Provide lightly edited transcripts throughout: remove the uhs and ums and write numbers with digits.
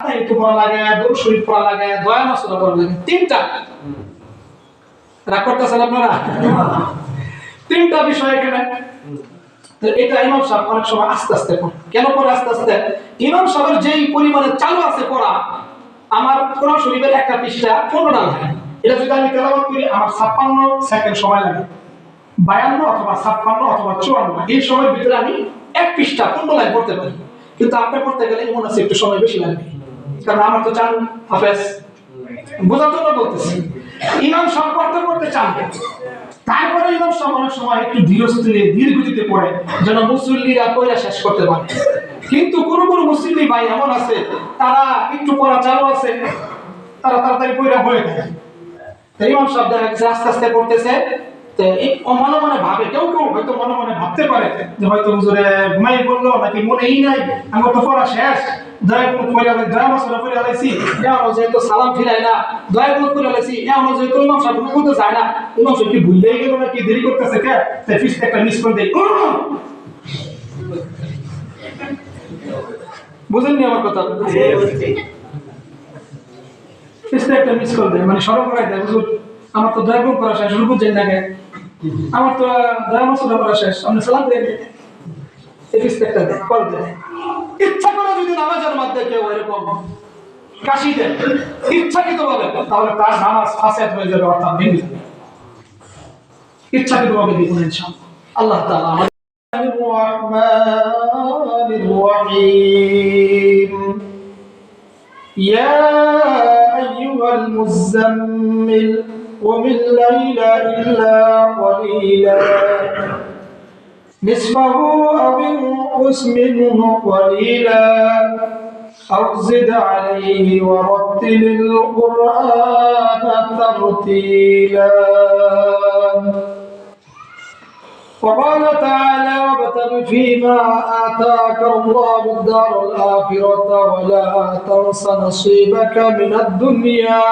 আত্মাহিত পড়া লাগে, দরুদ শরীফ পড়া লাগে, দোয়া মাসুরা পড়া লাগে, তিনটা। রাগ করতেছেন আপনারা? তিনটা বিষয় এখানে। তো এটা ইমাম সাহেব অনেক সময় আস্তে আস্তে পড়ে। কেন পড়ে আস্তে আস্তে? ইমাম সাহেবের যেই পরিমাণে চালু আছে পড়া, আমার কোরআন শরীফের একটা পৃষ্ঠা 15 লাগে। এটা যদি আমি তেলাওয়াত করি আমার 56 সেকেন্ড সময় লাগে, 52 অথবা 56 অথবা 54, এই সময়ের ভিতরে আমি এক পৃষ্ঠা 15 লাইন পড়তে পারি। কিন্তু আপনি পড়তে গেলে মনে হচ্ছে একটু সময় বেশি লাগবে, কারণ আমার তো চালু হাফেজ। বোঝার জন্য বলতেছি, ইমাম সাহেব পড়তে পড়তে চালবে, তারপরে ইমাম সাহেব অনেক সময় একটু ধীর গতিতে পড়ে যেন মুসল্লিরা পড়া শেষ করতে পারে। কিন্তু কোন কোন মুসল্লি ভাই এমন আছে, তারা একটু পড়া চালু আছে, তারা তাড়াতাড়ি পড়া হয়ে যায়। ইমাম সাহেব দেখা গেছে আস্তে আস্তে পড়তেছে, মনে মনে ভাবে, কেউ কেউ হয়তো মনে মনে ভাবতে পারে যে হয়তো হুজুরে ঘুমাই বললো নাকি মনেই নাই, আমার তো পড়া শেষ, সালাম ফিরাই না, দয়া করে লাইছি, এমন যেহেতু ইমাম সাহেব রুকুতে যায় না, ইমাম সাহেব কি ভুললেই গেল নাকি, দেরি করতেছে কে, তাই ফিসটা একটা মিস করে দেয়। বুঝেননি আমার কথা? ফিসটা একটা মিস করে দেয়, মানে সরব করাই দেয়, হুজুর আমার তো দয়া করা শেষ, রুকু যাই না, আমার তো দয়া মাসুরা করা শেষ, আপনি সালাম দিয়ে দেয়, এই ফিসটা একটা দেয়, কল দেয়। ইচ্ছা করে যদি নামাজের মধ্যে কেউ এরকম কাশি দেয় ইচ্ছাকৃত ভাবে, তাহলে তার নামাজ ফাসাদ হয়ে যাবে, অর্থাৎ ভেঙে যাবে। ইচ্ছাকৃত ভাবে দেখুন ইনশাআল্লাহ। আল্লাহ তাআলা الرحمن الرحيم يا أيها المزمل قم الليل إلا قليلا نصفه أو انقص منه قليلا أو زد عليه ورتل القرآن ترتيلا. وقال تعالى وابتغ فيما آتاك الله الدار الآخرة ولا تنس نصيبك من الدنيا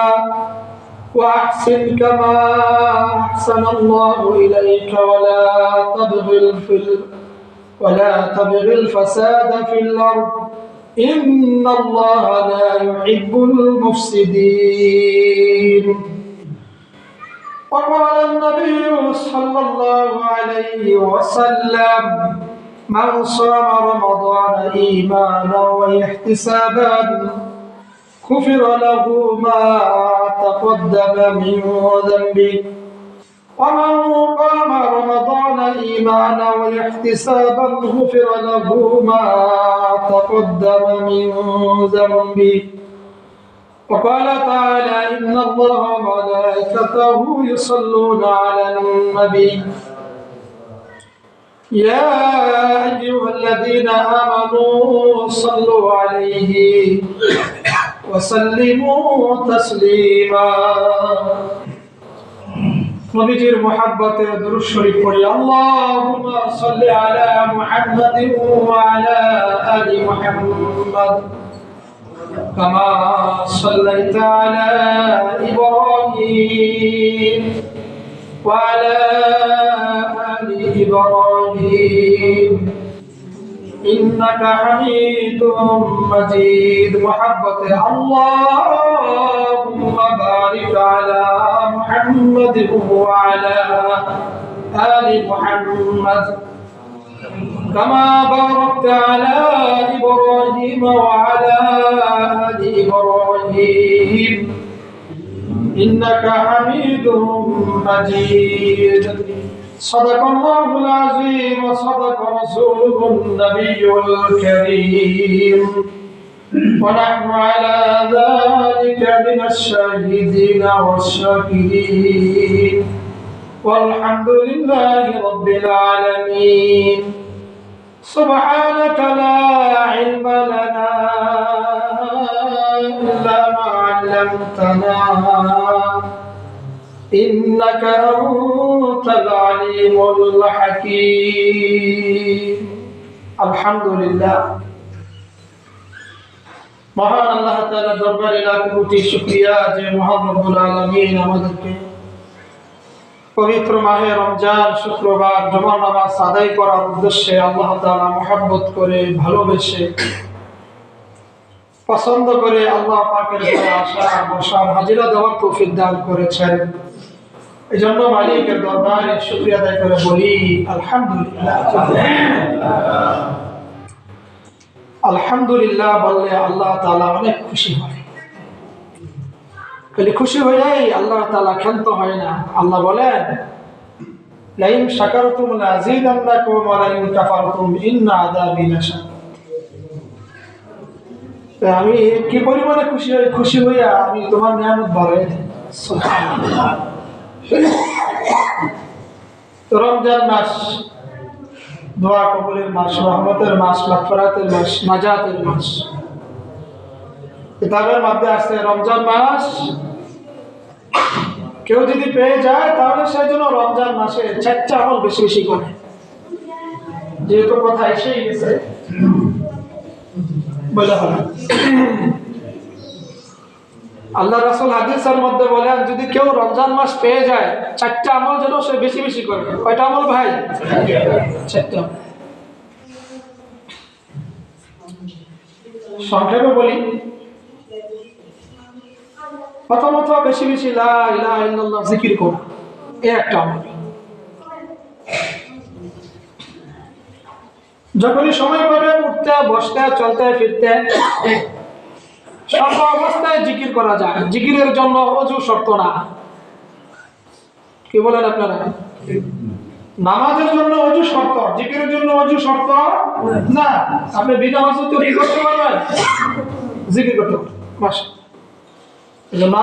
وأحسن كما أحسن الله إليك ولا تبغ الفساد في الأرض إن الله لا يحب المفسدين. وقال النبي صلى الله عليه وسلم من صام رمضان إيمانا واحتسابا غفر له ما تقدم من ذنبه ومن قام رمضان إيمانا واحتسابا غفر له ما تقدم من ذنبه. وقال تعالى إن الله وملائكته يصلون على النبي يا أيها الذين آمنوا صلوا عليه وسلموا تسليما. নবীজির মহব্বতে দুরূদ শরীফ পড়ি। আল্লাহুম্মা সাল্লি আলা মুহাম্মাদিন ওয়া আলা আলি মুহাম্মাদ কামা সাল্লাইতা আলা ইব্রাহিম ওয়া আলা আলি ইব্রাহিম ইন্নাকা হামিদুম মাজিদ। মহব্বতে আল্লাহুম্মা বারিক আলা محمد وعلى آل محمد كما باركت على إبراهيم وعلى آل إبراهيم إنك حميد مجيد. صدق الله العظيم وصدق رسوله النبي الكريم ونحن على ذلك من الشاهدين والشاكرين والحمد لله رب العالمين. سبحانك لا علم لنا إلا ما علمتنا إنك أنت العليم الحكيم. الحمد لله. মহান আল্লাহ তাআলার দরবারে লাখ কোটি শুকরিয়া যে মহান রব্বুল আলামিন আমাদেরকে পবিত্র মাহে রমজান শুক্রবার জুমার নামাজ আদায় করার উদ্দেশ্যে আল্লাহ তাআলা মহব্বত করে ভালোবেসে পছন্দ করে আল্লাহ পাকের ঘরে আসা বসার হাজিরা দেওয়ার তৌফিক দান করেছেন। এই জন্য মালিকের দরবারে শুকরিয়া আদায় করে বলি আলহামদুলিল্লাহ। আলহামদুলিল্লাহ বললে আল্লাহ তাআলা অনেক খুশি হয়। খালি খুশি হয়েই আল্লাহ তাআলা ক্ষান্ত হয় না। আল্লাহ বলেন লাইন শাকারতুম লাযীদান্নাকুম ওয়া লাইন কাফারতুম ইন্না আযাবি লাশাদীদ। আমি কি পরিমাণে খুশি হইয়া আমি তোমার নিয়ামত বাড়াই দিই। সুবহানাল্লাহ। রমজান মাস দোয়া কবুলের মাস, রহমতের মাস, মাগফিরাতের মাস, নাজাতের মাস। কিতাবের মধ্যে আছে রমজান মাস কেউ যদি পেয়ে যায় তাহলে সেই জন্য রমজান মাসে 4টা আমল বেশি বেশি করে। যেহেতু কথা এসেই গেছে বলে হবে। আল্লাহ রাসূল হাদিসের মধ্যে বলেন যদি কেউ রমজান মাস পেয়ে যায় 4টা আমল যেন সে বেশি বেশি করে। কয়টা আমল ভাই? 4টা। সংক্ষেপে বলি, প্রথমত বেশি বেশি লা ইলাহা ইল্লাল্লাহ জিকির করা, এই একটা আমল। যখনই সময় পাবে উঠতে বসতে চলতে ফিরতে সব অবস্থায় জিকির করা যায়। জিকিরের জন্য ওযু শর্ত না। কি বলেন আপনারা? নামাজের জন্য ওযু শর্ত, জিকিরের জন্য ওযু শর্ত না। আপনি বিনা ওযুতে কি করতে পারবেন? জিকির করতে পারবেন। মাশাআল্লাহ।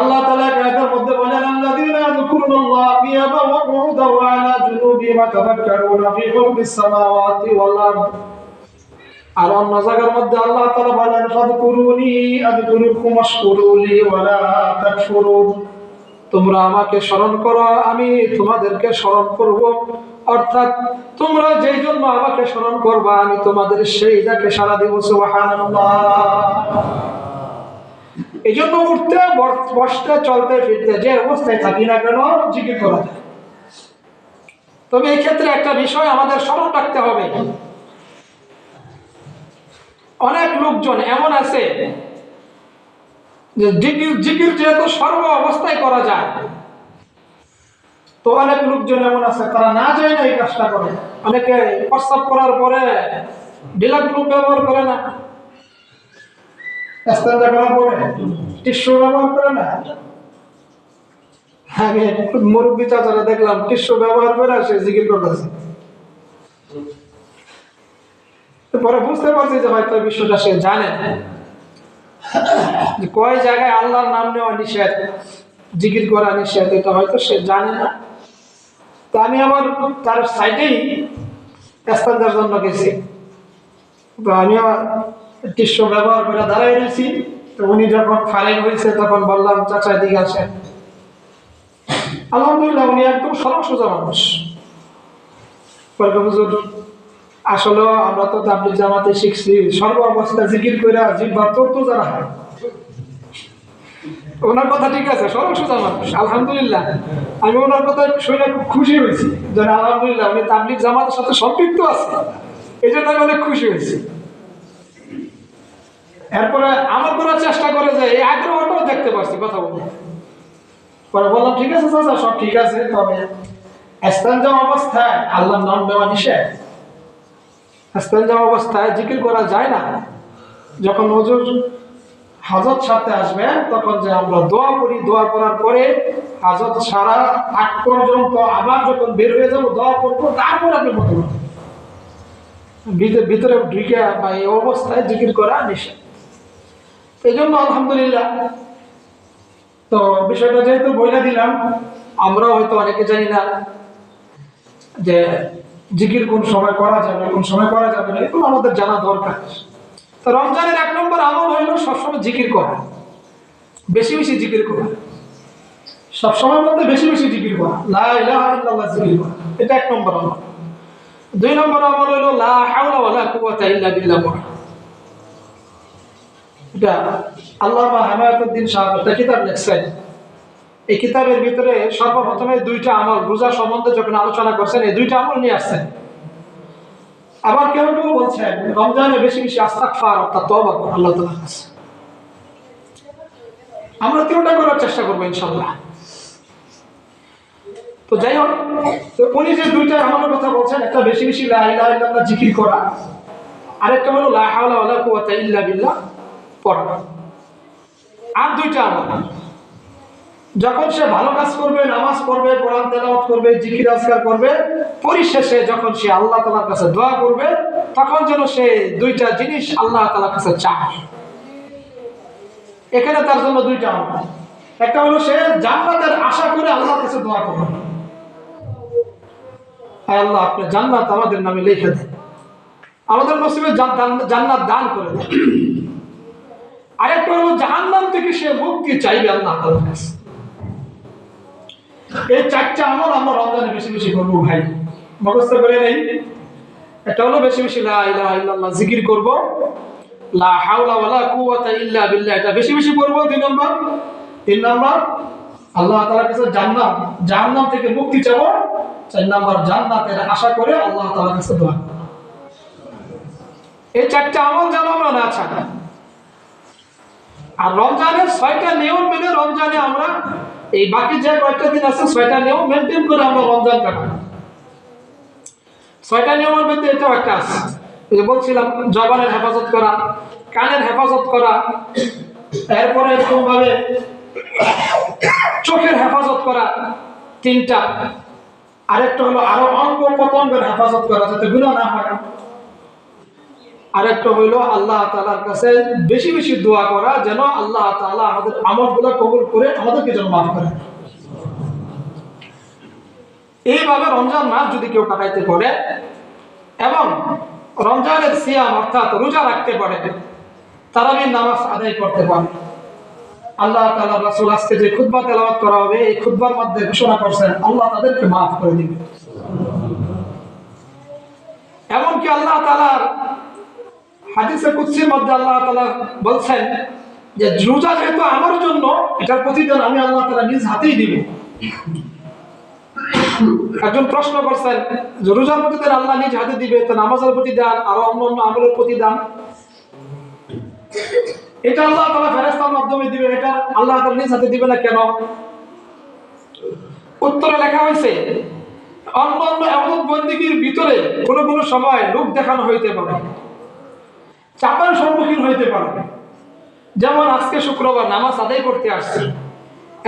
আল্লাহ তাআলা আয়াতের মধ্যে বলেন আল্লাযীনা ইয়াযকুরুল্লাহা কিয়ামান ওয়া qu'udan ওয়া আলা জুনুবিহিম ওয়া তাফাক্কারুনা ফি খালকিস সামাওয়াতি ওয়াল আরদ। আর অন্য জায়গার মধ্যে আল্লাহ তাআলা বলেন ফাযকুরুনি আযকুরুকুম ওয়াশকুরুলি ওয়া লা তাকফুরুন। তোমরা আমাকে স্মরণ করো আমি তোমাদেরকে স্মরণ করব। অর্থাৎ তোমরা যেই জন্য আমাকে স্মরণ করবা আমি তোমাদের সেই ডাকে সাড়া দেব। সুবহানাল্লাহ। এই জন্য উঠতে বসতে চলতে ফিরতে যে অবস্থায় থাকি না কেন জিকির করা যায়। তবে এই ক্ষেত্রে একটা বিষয় আমাদের স্মরণ রাখতে হবে, অনেক লোকজন এমন আছে যে জিকির যেহেতু সর্ব অবস্থায় করা যায়, তো অনেক লোকজন এমন আছে তারা না যায় না এই কাজটা করে। অনেকে প্রস্রাব করার পরে ডিলাক গ্রুপ ব্যবহার করে না, ইস্তেঞ্জা করার পরে টিস্যু ব্যবহার করে না। আগে মুরব্বী চাচারা দেখলাম টিস্যু ব্যবহার করে সে জিকির করতেছে। পরে বুঝতে পারছি যে হয়তো বিষয়টা সে জানে যে কয় জায়গায় আল্লাহর নাম নেওয়া নিষেধ, জিকির করা নিষেধ, এটা হয়তো সে জানে না। তো আমি আবার তার সাইডেই ইস্তেঞ্জার জন্য গেছি, তো আমি টিস্যু ব্যবহার করে দাঁড়াই রয়েছি। তো উনি যখন ফারেক হয়েছে তখন বললাম চাচা দিকে আসেন। আলহামদুলিল্লাহ উনি একদম সরল সোজা মানুষ। হুজুর আসলে আমরা তো তাবলীগ জামাতে শিখছি সর্ব অবস্থায় জিকির করে জিহ্বা তো যারা হয়। ওনার কথা ঠিক আছে, সরল সোজা মানুষ আলহামদুলিল্লাহ। আমি ওনার কথা শুনে খুব খুশি হয়েছি যে আলহামদুলিল্লাহ উনি তাবলীগ জামাতের সাথে সম্পৃক্ত আছে, এই জন্য আমি অনেক খুশি হয়েছি। এরপরে আমার করার চেষ্টা করে যে এই আগ্রহটাও দেখতে পাচ্ছি কথা বলতে। পরে বললাম ঠিক আছে চাচা সব ঠিক আছে, তবে ইস্তেঞ্জা অবস্থায় আল্লাহর নাম নেওয়া নিষেধ। ইস্তেঞ্জা অবস্থায় জিকির করা যায় না। যখন হুজুর হাজত সারতে আসবে তখন যে আমরা দোয়া করি, দোয়া করার পরে হাজত সারা আগ পর্যন্ত আবার যখন বের হয়ে যাবো দোয়া করবো, তারপরে আপনি বলতে পারবেন। ভিতরে ঢুকে বা এই অবস্থায় জিকির করা নিষেধ। এই জন্য আলহামদুলিল্লাহ। তো বিষয়টা যেহেতু বলে দিলাম, আমরা হয়তো অনেকে জানি না যে জিকির কোন সময় করা যাবে কোন সময় করা যাবে না, এগুলো আমাদের জানা দরকার। তো রমজানের 1 নম্বর আমল হইল সবসময় জিকির করা, বেশি বেশি জিকির করা, সবসময় মধ্যে বেশি বেশি জিকির করা, লা ইলাহা ইল্লাল্লাহ জিকির করা, এটা 1 নম্বর আমল। 2 নম্বর আমল হইল লা হাওলা ওয়ালা কুওয়াতা ইল্লা বিল্লাহ। এটা আল্লামা হামায়াতুদ্দিন সাহেব একটা কিতাব লিখছেন। এই কিতাবের ভিতরে সর্বপ্রথমে 2টা আমল রোজা সম্বন্ধে যখন আলোচনা করছেন এই 2টা আমল নিয়ে আসছেন। আবার কেউ কেউ বলছেন রমজানে বেশি বেশি ইস্তিগফার অর্থাৎ তওবা করা আল্লাহ তাআলার কাছে। আমরা তিনটা করার চেষ্টা করবো ইনশাল্লাহ। তো যাই হোক, তো উনি যে দুইটা আমার কথা বলছেন, একটা বেশি বেশি লা ইলাহা ইল্লাল্লাহ জিকির করা, আরেকটা হলো লা হাওলা ওয়ালা কুওয়াতা ইল্লা বিল্লাহ পড়া। আর দুইটা আমল, যখন সে ভালো কাজ করবে, নামাজ পড়বে, কোরআন তেলাওয়াত করবে, জিকির আজকার করবে, পরিশেষে যখন সে আল্লাহ তাআলার কাছে দোয়া করবে, তখন যেন সে দুইটা জিনিস আল্লাহ তাআলার কাছে চায়। এখানে তার জন্য দুইটা আমল। একটা হলো সে জান্নাতের আশা করে আল্লাহর কাছে দোয়া করবে, হে আল্লাহ আপনি জান্নাত আমাদের নামে লিখে দেন, আমাদের নসিবে জান্নাত দান করে দেন। আরেকটা হলো জাহান্নাম থেকে সে মুক্তি চাইবে আল্লাহ তাআলার কাছে। এই চারটা আমল আমরা রমজানে বেশি বেশি করবো ভাই, মুখস্থ করে নেই। একটা হলো বেশি বেশি লা ইলাহা ইল্লাল্লাহ জিকির করব, লা হাওলা ওয়ালা কুওয়াতা ইল্লা বিল্লাহ এটা বেশি বেশি করব। 2 নম্বর। 3 নম্বর, আল্লাহ তাআলার কাছে জান্নাত জাহান্নাম থেকে মুক্তি চাইবো। 4 নম্বর, জান্নাতের আশা করে আল্লাহ তাআলার কাছে দোয়া। এই চারটা আমল যেন আমরা না ছাড়ি। আর রমজানের 6টা নিয়ম মেনে রমজানে আমরা এই বাকি যে কয়েকটা দিন আছে 6টা নিয়ম মেনটেন করে আমরা রমজান কাটাবো। 6টা নিয়মের মধ্যে এটাও একটা আছে, এই যে বলছিলাম জবানের হেফাজত করা, কানের হেফাজত করা, এরপরে এরকম ভাবে চোখের হেফাজত করা 3টা। আরেকটা হলো আরো অঙ্গ প্রত্যঙ্গের হেফাজত করা যাতে গুনাহ না হয়। আরেকটা হইলো আল্লাহ তাআলার কাছে বেশি বেশি দোয়া করা যেন আল্লাহ তাআলা আমাদের আমলগুলো কবুল করে আমাদেরকে যেন মাফ করে। এইভাবে রমজান মাস যদি কেউ কাটাইতে পারে এবং রমজানের সিয়াম অর্থাৎ রোজা রাখতে পারে, তারাবির নামাজ আদায় করতে পারে, আল্লাহ তাআলা রাসূল আজকে যে খুতবা তেলাওয়াত করা হবে এই খুতবার মধ্যে ঘোষণা করছেন আল্লাহ তাদেরকে মাফ করে দিবেন। এমনকি আল্লাহ তাআলার হাদিসে কুদসির মধ্যে আল্লাহ তাআলা বলছেন যে রোজা যেহেতু আমার জন্য, এটার প্রতিদান আমি আল্লাহ তাআলা নিজ হাতেই দিব। একজন প্রশ্ন করছেন যে রোজার প্রতিদান আল্লাহ নিজ হাতে দিবে, তো নামাজের প্রতিদান আর অন্যান্য আমলের প্রতিদান এটা আল্লাহ তাআলা ফেরেশতার মাধ্যমে দিবে, এটা আল্লাহ তাআলা নিজ হাতে দিবে না কেন? উত্তরে লেখা হয়েছে অন্যান্য ইবাদত বন্দেগীর ভিতরে কোনো কোনো সময় লোক দেখানো হইতে পারে, চাপের সম্মুখীন হইতে পারে। যেমন আজকে শুক্রবার নামাজ আদায় করতে আসছি,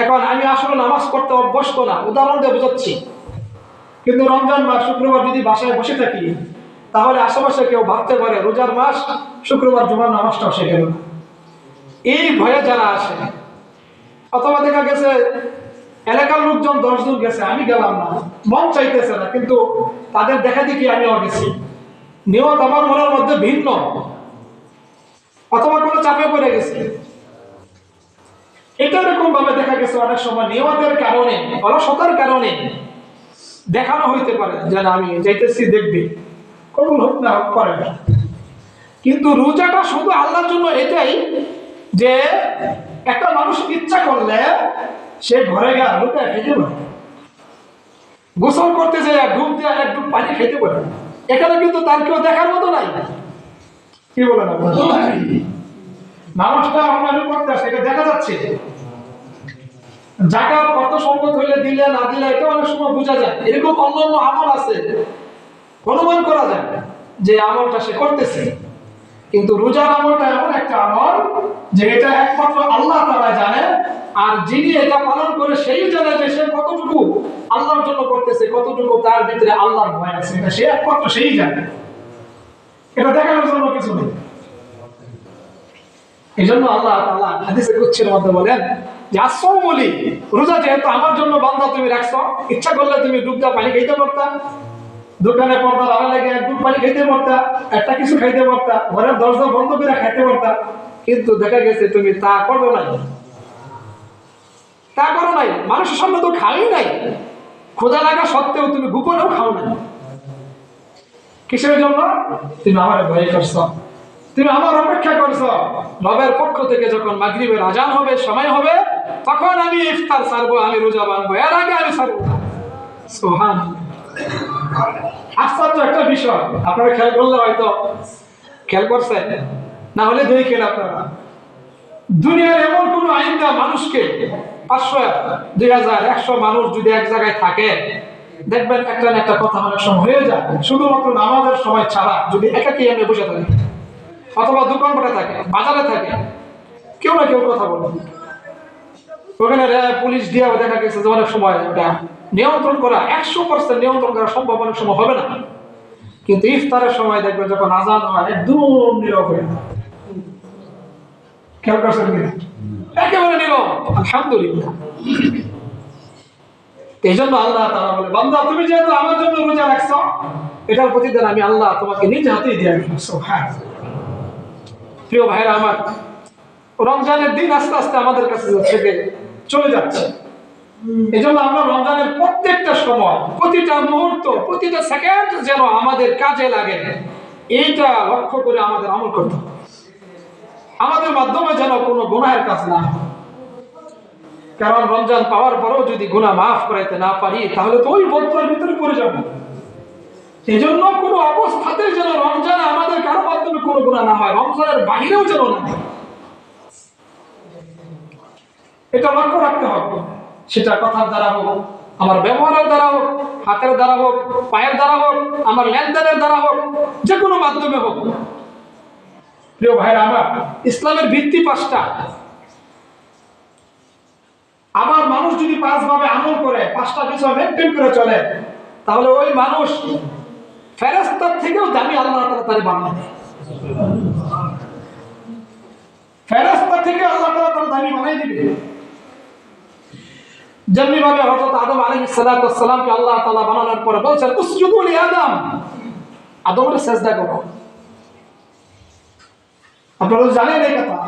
এখন আমি আসলে নামাজ পড়তে অভ্যস্ত না, উদাহরণ দিয়ে বোঝাচ্ছি। কিন্তু রমজান মাস শুক্রবার যদি বাসায় বসে থাকি তাহলে আশেপাশে কেউ ভাবতে পারে রোজার মাস শুক্রবার জুমার নামাজটাও সে গেল। এই ভয়ে যারা আসে, অথবা দেখা গেছে এলাকার লোকজন 10 জন গেছে আমি গেলাম না, মন চাইতেছে না, কিন্তু তাদের দেখা দেখি আমিও গেছি, নিয়ত আমার মনের মধ্যে ভিন্ন, অথবা কোনো চাপে পড়ে গেছে। এটা এরকম ভাবে দেখা গেছে অনেক সময় নিয়তের কারণে, অলসতার কারণে দেখানো হইতে পারে যে না আমি যাইতেছি, দেখবি কবুল হোক না হোক করে না। কিন্তু রোজাটা শুধু আল্লাহর জন্য এটাই যে একটা মানুষ ইচ্ছা করলে সে ঘরে গিয়ে লুকায় খেতে পারে, গোসল করতে যায় ডুব দিয়ে এক ডুব পানি খেতে পারে, এখানে কিন্তু তার কেউ দেখার মতো নাই। কি বলেন আপনারা? নামাজটা আমরা করতে আসছে এটা দেখা যাচ্ছে, জাকাত অর্থ সম্পদ হইলে দিলে না দিলে এটা অনেক সময় বোঝা যায়। এরকম অন্যান্য আমল আছে অনুমান করা যায় যে আমলটা সে করতেছে, কিন্তু রোজার আমলটা এমন একটা আমল যে এটা একমাত্র আল্লাহ তাআলা জানে, আর যিনি এটা পালন করে সেই জানে যে সে কতটুকু আল্লাহর জন্য করতেছে, কতটুকু তার ভিতরে আল্লাহর ভয় আছে, এটা সে একমাত্র সেই জানে। এটা দেখানোর জন্য কিছু নেই। এই জন্য আল্লাহ তাআলা হাদিসে কুদসির মধ্যে বলেন যে আসসাউমুলি, রোজা যেহেতু আমার জন্য বান্দা তুমি রাখছো, ইচ্ছা করলে তুমি ডুবদা পানি খাইতে পারতা, দোকানে পর্দা লাগা লাগে এক ডুব পানি খাইতে পারতা, একটা কিছু খাইতে পারতা, ঘরের দরজা বন্ধ করে খাইতে পারতা, কিন্তু দেখা গেছে তুমি তা করো নাই। তা করো নাই, মানুষের সামনে তো খাওয়াই নাই, ক্ষুধা লাগা সত্ত্বেও তুমি গোপনেও খাও নাই। কিসের জন্য? তুমি আমার ভয় করছো, তুমি আমার অপেক্ষা করছো রবের পক্ষ থেকে যখন মাগরিবের আজান হবে, সময় হবে, তখন আমি ইফতার ছাড়বো, আমি রোজা বাঁধবো, এর আগে আমি ছাড়বো না। সুবহানাল্লাহ। আশ্চর্য একটা বিষয়, আপনারা খেয়াল করলে হয়তো খেয়াল করছেন, না হলে দেখেন আপনারা দুনিয়ার এমন কোন আইনটা মানুষকে 500, 2000, 100 মানুষ যদি এক জায়গায় থাকে, দেখবেন একটা না একটা কথা অনেক সময় হয়ে যায়। শুধুমাত্র নামাজের সময় ছাড়া যদি একাকি এমনি বসে থাকে অথবা দোকানপাটে থাকে, বাজারে থাকে, কেউ না কেউ কথা বলে। ওখানে পুলিশ দিয়ে দেখা গেছে যে অনেক সময় এটা নিয়ন্ত্রণ করা 100% নিয়ন্ত্রণ করা সম্ভব অনেক সময় হবে না, কিন্তু ইফতারের সময় দেখবেন যখন আজান হয় একদম নীরব হয়ে যায়। খেয়াল করছেন কিনা? একেবারে নীরব। আলহামদুলিল্লাহ। এই জন্য আল্লাহ তাআলা বলে, বান্দা তুমি যেহেতু আমার জন্য রোজা রাখছো, এটার প্রতিদান আমি আল্লাহ তোমাকে নিজ হাতেই দিয়ে দিব। সুবহানাল্লাহ। প্রিয় ভাইরা আমার, রমজানের দিন আস্তে আস্তে আমাদের কাছে থেকে চলে যাচ্ছে। এই জন্য আমরা রমজানের প্রত্যেকটা সময়, প্রতিটা মুহূর্ত, প্রতিটা সেকেন্ড যেন আমাদের কাজে লাগে, এইটা লক্ষ্য করে আমাদের আমল করতে হবে। আমাদের মাধ্যমে যেন কোনো গুনাহের কাজ না হয়। কারণ রমজান পাওয়ার পরেও যদি গুনাহ মাফ করাইতে না পারি, তাহলে তো ওই বদলার ভিতরে পড়ে যাব। এই জন্য কোনো অবস্থাতে যেন রমজান আমাদের কারো মাধ্যমে কোনো গুনাহ না হয়, রমজানের বাহিরেও যেন না হয়, এটা লক্ষ্য রাখতে হবে। সেটা কথার দ্বারা হোক, আমার ব্যবহারের দ্বারা হোক, হাতের দ্বারা হোক, পায়ের দ্বারা হোক, আমার লেনদেনের দ্বারা হোক, যে কোনো মাধ্যমে হোক। প্রিয় ভাইরা আমার, ইসলামের ভিত্তি 5টা। আবার মানুষ যদি 5 ভাবে আমল করে, 5টা বিষয় মেনটেন করে চলে, তাহলে ওই মানুষ ফেরেশতার থেকেও দামি আল্লাহ তাআলা তারে বানায় দেয়। ফেরেশতা থেকে আল্লাহ তাআলা তার দামি বানাই দিবে। যেমনি ভাবে হযরত আদম আলাইহিস সালাতু ওয়াস সালামকে আল্লাহ তাআলা বানানোর পরে বলেছেন, উসজুদু লি আদম, আদমের সিজদা করো। আপনারা জানেন এই কথা,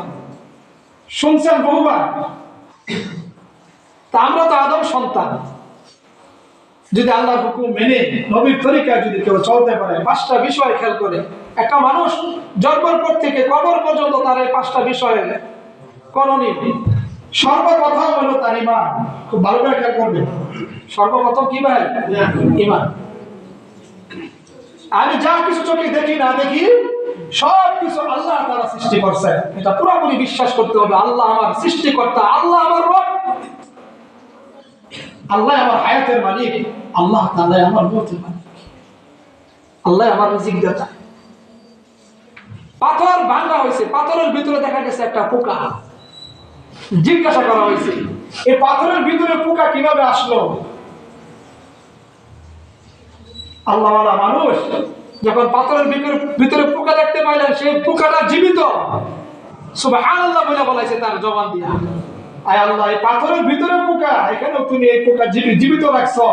শুনছেন বহুবার। তা আমরা তো আদম সন্তান। যদি আল্লাহর হুকুম মেনে নবীর তরিকায় যদি কেউ চলতে পারে, 5টা বিষয় খেয়াল করে, একটা মানুষ জন্মের পর থেকে কবর পর্যন্ত তার এই 5টা বিষয় করণীয়। সর্বপ্রথম হলো তার ঈমান। খুব ভালো করে খেয়াল করবেন, সর্বপ্রথম কি ভাই? ঈমান। আমি যা কিছু চোখে দেখি না দেখি, সব কিছু আল্লাহ তাআলা সৃষ্টি করছে, এটা পুরোপুরি বিশ্বাস করতে হবে। আল্লাহ আমার সৃষ্টিকর্তা, আল্লাহ আমার রব, আল্লাহ আমার হায়াতের মালিক, আল্লাহ তাআলা আমার মৌতের মালিক, আল্লাহ আমার রিজিক দাতা। পাথর ভাঙা হয়েছে, পাথরের ভিতরে দেখা গেছে একটা পোকা। জিজ্ঞাসা করা হয়েছে, এই পাথরের ভিতরে পোকা কিভাবে আসলো? আল্লাহওয়ালা মানুষ যখন পাথরের ভিতরে পোকা দেখতে পাইলেন, সেই পোকাটা জীবিত। সুবহানাল্লাহ বলে বলাইছে তার জবান দিয়া, আয় আল্লাহ, এই পাথরের ভিতরে পোকা, এখানেও তুমি এই পোকা জীবিত রাখছো,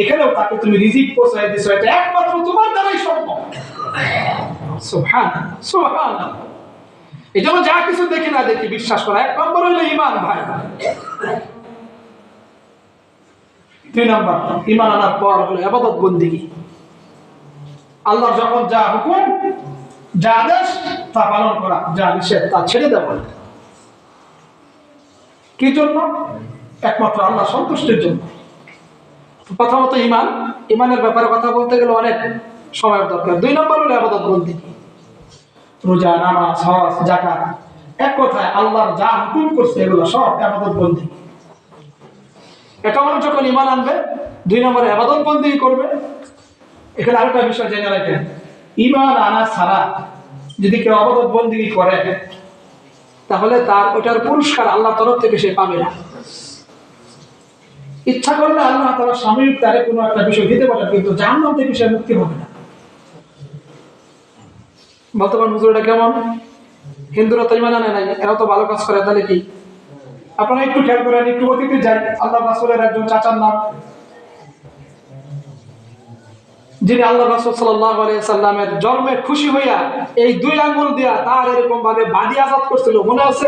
এখানেও তাকে তুমি রিজিক পৌঁছায় দিছো, এটা একমাত্র তোমার দ্বারাই সম্ভব। সুবহানাল্লাহ, সুবহানাল্লাহ। এই জন্য যা কিছু দেখি না দেখি বিশ্বাস করা 1 নম্বর হলো ঈমান ভাই। 2 নম্বর, ঈমান আনার পর হলো ইবাদত বন্দেগী। আল্লাহ যখন যা হুকুম, যা আদেশ তা পালন করা, যা নিষেধ তা ছেড়ে দেওয়া। কি জন্য? একমাত্র আল্লাহ সন্তুষ্টির জন্য। প্রথমত ঈমান, ঈমানের ব্যাপারে কথা বলতে গেলে অনেক সময়ের দরকার। 2 নম্বর হলো ইবাদত বন্দেগী, রোজা, নামাজ, হজ, যাকাত। এক কথায় আল্লাহর যা হুকুম করছে এগুলো সব ইবাদত বন্দেগী। এটা মানুষ যখন ঈমান আনবে, 2 নম্বরে ইবাদত বন্দেগী করবে। এখানে আরেকটা বিষয় জেনে রাখেন, ঈমান আনা ছাড়া যদি কেউ ইবাদত বন্দেগী করে, তাহলে তার ওটার পুরস্কার আল্লাহর তরফ থেকে সে পাবে না। ইচ্ছা করলে আল্লাহ তাআলা সাময়িক তারে কোনো একটা বিষয় দিতে পারে, কিন্তু জাহান্নাম থেকে সে মুক্তি হবে না। বর্তমান হুজুরটা কেমন? হিন্দুরা তো ঈমান আনে নাই, এরা তো ভালো কাজ করে, তাহলে কি? আপনারা একটু খেয়াল করেন, একটু অতীতে যাই। আল্লাহ রাসূলের একজন চাচার নাম, যিনি আল্লাহ রাসূল সাল্লাল্লাহু আলাইহি সাল্লামের জন্মে খুশি হইয়া এই 2 আঙ্গুল দিয়া তার এরকম ভাবে বাঁধি আজাদ করছিল, মনে আছে?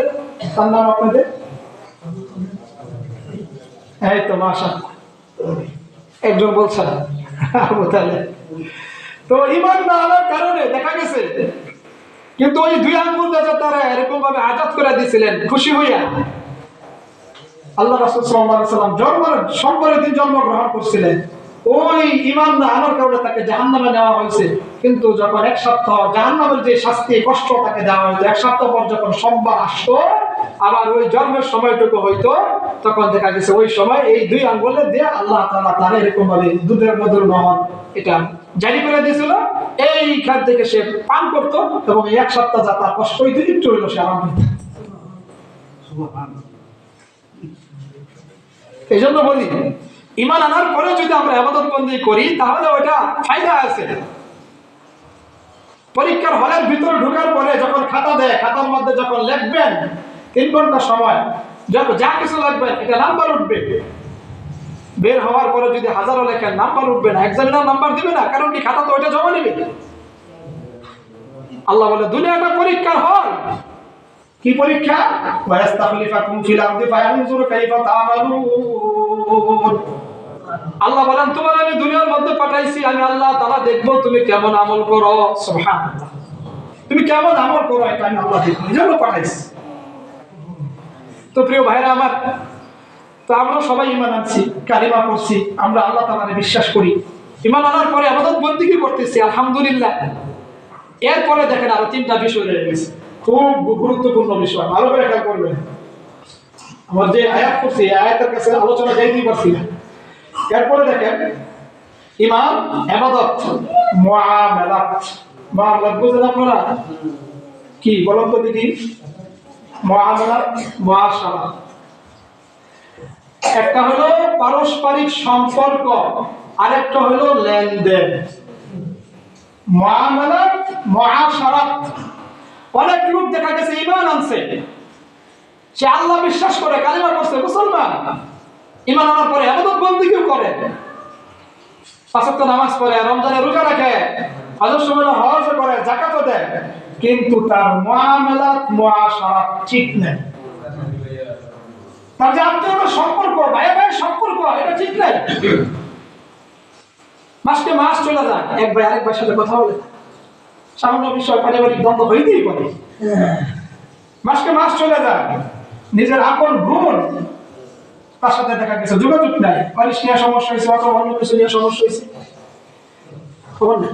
তার নাম আপনাদের? এই তো মাশাআল্লাহ, একজন বলছেন আবু তালেব। তো ঈমান না আনার কারণে দেখা গেছে, কিন্তু ওই 2 আঙ্গুল দিয়ে তারা এরকম ভাবে আজাদ করে দিয়েছিলেন খুশি হইয়া। আল্লাহ রাসূল সাল্লাল্লাহু আলাইহি সাল্লাম জন্মের সোমবারের দিন জন্মগ্রহণ করছিলেন। ওই ঈমান না আনার কারণে তাকে জাহান্নামে নেওয়া হয়েছে। কিন্তু যখন 1 সপ্তাহ জাহান্নামের যে শাস্তি, কষ্ট তাকে দেওয়া হয়েছে, 1 সপ্তাহ পর যখন সোমবার আসতো, আবার ওই জন্মের সময়টুকু হইতো, তখন দেখা গেছে ওই সময় এই 2 আঙ্গুলে দিয়ে আল্লাহ তাআলা তার এরকম ভাবে দুধের মধুর নহর এটা জারি করে দিয়েছিল। এইখান থেকে সে পান করতো এবং 1 সপ্তাহ যা তার কষ্ট হইতো, একটু হইলো সে আরাম হইতো। এই জন্য বলি, ঈমান আনার পরে যদি আমরা ইবাদত বন্দী করি তাহলে ওটা ফায়দা আছে। পরীক্ষার হলের ভিতরে ঢোকার পরে যখন খাতা দেয়, খাতার মধ্যে যখন লিখবেন 3 ঘন্টা সময়, যখন যা কিছু লিখবেন এটা নাম্বার উঠবে। বের হওয়ার পরে যদি হাজারো লেখেন নাম্বার উঠবে না, এক্সামিনার নাম্বার দিবে না, কারণ কি খাতা তো ওইটা জমা নেবে। আল্লাহ বলে দুনিয়াটা পরীক্ষার হল। কি পরীক্ষা? ওয়াস্তাখলিফাকুম ফিল আরদি ফায়ানজুর কাইফা তা'মালুন। আল্লাহ বলেন তোমার আমি দুনিয়ার মধ্যে পাঠাইছি, আমি আল্লাহ তাআলা দেখব তুমি কেমন আমল করো। সুবহানাল্লাহ, তুমি কেমন আমল করো এটা আমি আল্লাহ দেখব, এজন্য পাঠাইছি। তো প্রিয় ভাইরা আমার, তো আমরা সবাই ঈমান আনছি, কালিমা পড়ছি, আমরা আল্লাহ তাআলাকে বিশ্বাস করি। ঈমান আনার পরে ইবাদত বندگی করতেছি, আলহামদুলিল্লাহ। এরপরে দেখেন আরো 3টা বিষয় রয়ে গেছে, খুব গুরুত্বপূর্ণ বিষয়, ভালো করে খেয়াল করবেন। আমরা যে আয়াত পড়ছি এই আয়াতের কাছে আলোচনা যাইতেই পারছি না। এরপরে দেখেন ঈমান, ইবাদত, মুআমালাত। মুআমালাত বুঝলেন আপনারা কি? বলেন তো দেখি। মুআমালাত, মুআশারা। একটা হলো পারস্পরিক সম্পর্ক, আরেকটা হলো লেনদেন। মুআমালাত, মুআশারাত। অনেক লোক দেখা গেছে ঈমান আনছে, সে আল্লাহ বিশ্বাস করে, কালিমা পড়ছে, মুসলমান, ঈমান আনার পরে ইবাদত বندگی করে, 5 ওয়াক্ত নামাজ পড়ে, রমজানে রোজা রাখে, হজের সময় হজ করে, যাকাত দেয়, কিন্তু তার মুআমালাত, মুআশারাত ঠিক নেই। তার যে আত্মীয়তার সম্পর্ক, ভাই ভাই সম্পর্ক, এটা ঠিক নেই। মাসকে মাস চলে যায়, এক ভাই আরেক ভাইয়ের সাথে কথা বলে, সামান্য বিষয় পারিবারিক দ্বন্দ্ব হইতেই পারে, মাসকে মাস চলে যায়, নিজের আপন বোন তার সাথে দেখা গেছে যোগাযোগ নাই, বাড়ির নিয়ে সমস্যা হয়েছে অথবা অন্য কিছু নিয়ে সমস্যা হয়েছে, খবর নেই।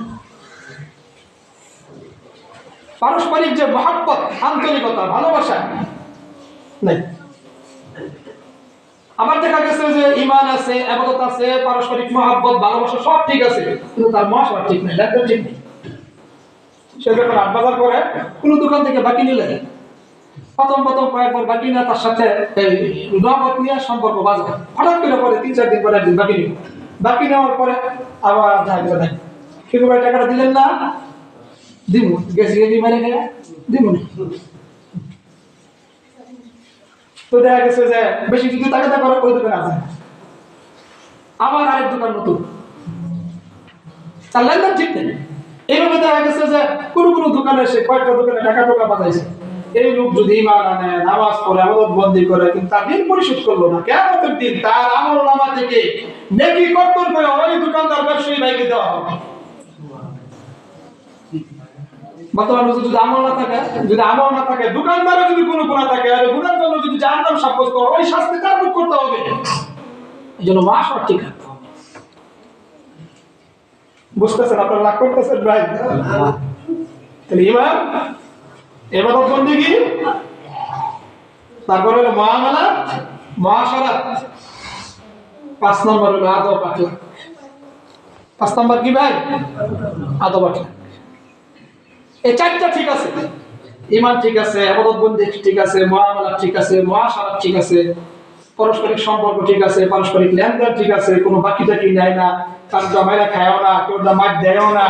পারস্পরিক যে মহব্বত, আন্তরিকতা, ভালোবাসা নেই। আবার দেখা গেছে যে ঈমান আছে, ইবাদত আছে, পারস্পরিক মহব্বত, ভালোবাসা সব ঠিক আছে, কিন্তু তার মুআশারা ঠিক নেই, লেনদেন ঠিক নেই। সে যখন হাট বাজার করে, কোনো দোকান থেকে বাকি নিলে প্রথম কয়েকবার বাকি না, তার সাথে নগদ নিয়ে সম্পর্ক বাজার, হঠাৎ করে পরে 3-4 দিন পরে একদিন বাকি নিব, বাকি নেওয়ার পরে আবার যাইবে না, কিন্তু ভাই টাকাটা দিলেন না, দিব গেছি মারে গেলে দিব না। তো দেখা গেছে যে বেশি যদি টাকা করে ওই দোকানে আছে, আবার আরেক দোকান নতুন, তার লেনদেন ঠিক নেই। এইভাবে দেখা গেছে যে কোনো দোকানে এসে কয়েকটা দোকানে টাকা বাজাইছে। এই লোক যদি ঈমান আনে, নামাজ পড়ে, ইবাদত বندگی করে, কিন্তু তার ঋণ পরিশোধ করলো না, কিয়ামতের দিন তার আমলনামা থেকে নেকি কর্তন করে ওই দোকানদার ব্যবসায়ী ভাইকে দেওয়া হবে। বর্তমানে যদি আমল না থাকে, দোকানদারের যদি কোনো গুনাহ থাকে, আর গুনার জন্য যদি জাহান্নাম সাব্যস্ত করে, ওই শাস্তি তার ভোগ করতে হবে। এজন্য মুআশারা ঠিক রাখতে হবে। বুঝতেছেন আপনারা? লাভ করতেছেন ভাই? তাহলে ঈমান, ইবাদত বندگی, তারপরে হলো মুআমালাত, মুআশারাত, 5 নম্বর হলো আদব আখলাক। 5 নম্বর কি ভাই? আদব আখলাক। এই 4টা ঠিক আছে, ঈমান ঠিক আছে, ইবাদত বندگی ঠিক আছে, মুআমালাত ঠিক আছে, মুআশারাত ঠিক আছে, পারস্পরিক সম্পর্ক ঠিক আছে, পারস্পরিক লেনদেন ঠিক আছে, কোনো বাকিটা কি নেয় না, কার জমাইরা খায়ও না, কেউ মার দেয়ও না,